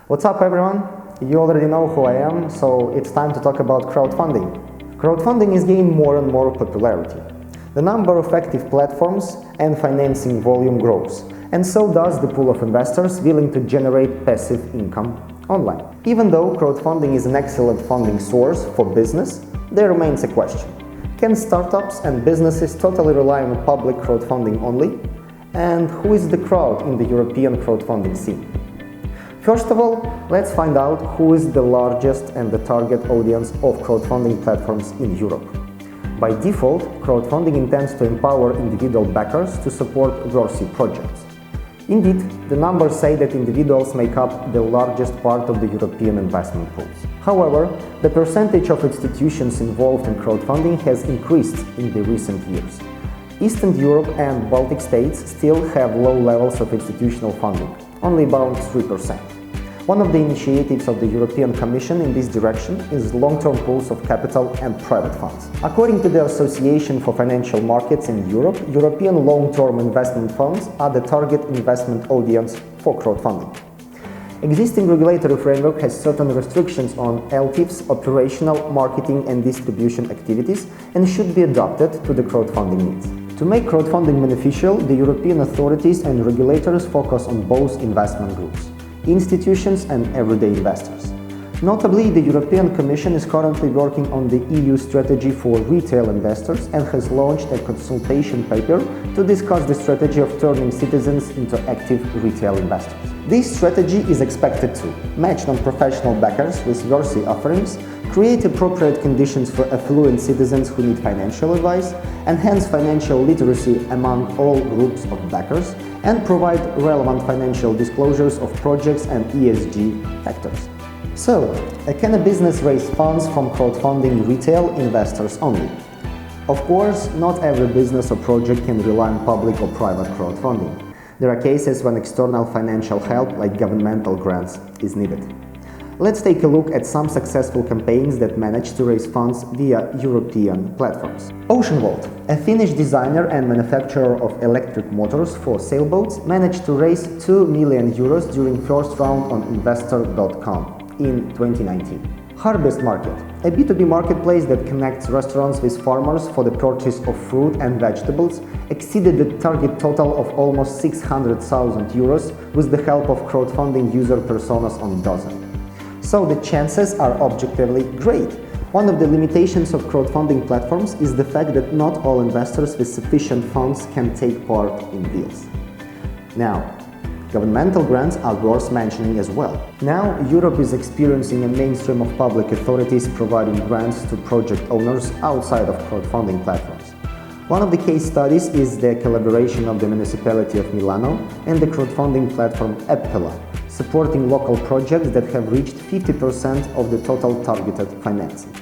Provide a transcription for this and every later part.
What's up, everyone? You already know who I am, so it's time to talk about crowdfunding. Crowdfunding is gaining more and more popularity. The number of active platforms and financing volume grows, and so does the pool of investors willing to generate passive income online. Even though crowdfunding is an excellent funding source for business, there remains a question. Can startups and businesses totally rely on public crowdfunding only? And who is the crowd in the European crowdfunding scene? First of all, let's find out who is the largest and the target audience of crowdfunding platforms in Europe. By default, crowdfunding intends to empower individual backers to support worthy projects. Indeed, the numbers say that individuals make up the largest part of the European investment pools. However, the percentage of institutions involved in crowdfunding has increased in the recent years. Eastern Europe and Baltic states still have low levels of institutional funding, only about 3%. One of the initiatives of the European Commission in this direction is long-term pools of capital and private funds. According to the Association for Financial Markets in Europe, European long-term investment funds are the target investment audience for crowdfunding. Existing regulatory framework has certain restrictions on LTIF's operational, marketing and distribution activities and should be adapted to the crowdfunding needs. To make crowdfunding beneficial, the European authorities and regulators focus on both investment groups, institutions and everyday investors. Notably, the European Commission is currently working on the EU strategy for retail investors and has launched a consultation paper to discuss the strategy of turning citizens into active retail investors. This strategy is expected to match non-professional backers with worthy offerings, create appropriate conditions for affluent citizens who need financial advice, enhance financial literacy among all groups of backers, and provide relevant financial disclosures of projects and ESG factors. So, can a business raise funds from crowdfunding retail investors only? Of course, not every business or project can rely on public or private crowdfunding. There are cases when external financial help, like governmental grants, is needed. Let's take a look at some successful campaigns that managed to raise funds via European platforms. Oceanvolt, a Finnish designer and manufacturer of electric motors for sailboats, managed to raise 2 million euros during first round on investor.com in 2019. Harvest Market, a B2B marketplace that connects restaurants with farmers for the purchase of fruit and vegetables, exceeded the target total of almost 600,000 euros with the help of crowdfunding user personas on Dozen. So the chances are objectively great. One of the limitations of crowdfunding platforms is the fact that not all investors with sufficient funds can take part in deals. Now, governmental grants are worth mentioning as well. Now, Europe is experiencing a mainstream of public authorities providing grants to project owners outside of crowdfunding platforms. One of the case studies is the collaboration of the municipality of Milano and the crowdfunding platform Appela, supporting local projects that have reached 50% of the total targeted financing.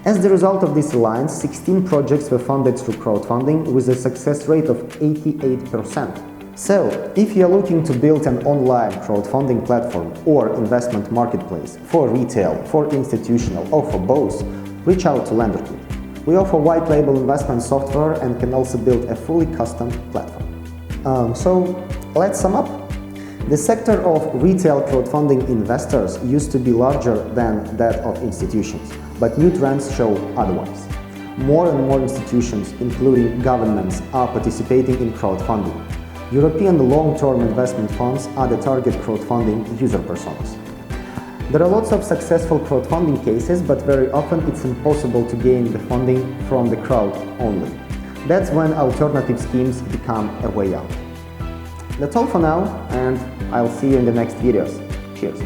As the result of this alliance, 16 projects were funded through crowdfunding with a success rate of 88%. So, if you are looking to build an online crowdfunding platform or investment marketplace for retail, for institutional, or for both, reach out to LenderKit. We offer white label investment software and can also build a fully custom platform. So, let's sum up. The sector of retail crowdfunding investors used to be larger than that of institutions, but new trends show otherwise. More and more institutions, including governments, are participating in crowdfunding. European long-term investment funds are the target crowdfunding user personas. There are lots of successful crowdfunding cases, but very often it's impossible to gain the funding from the crowd only. That's when alternative schemes become a way out. That's all for now, and I'll see you in the next videos. Cheers!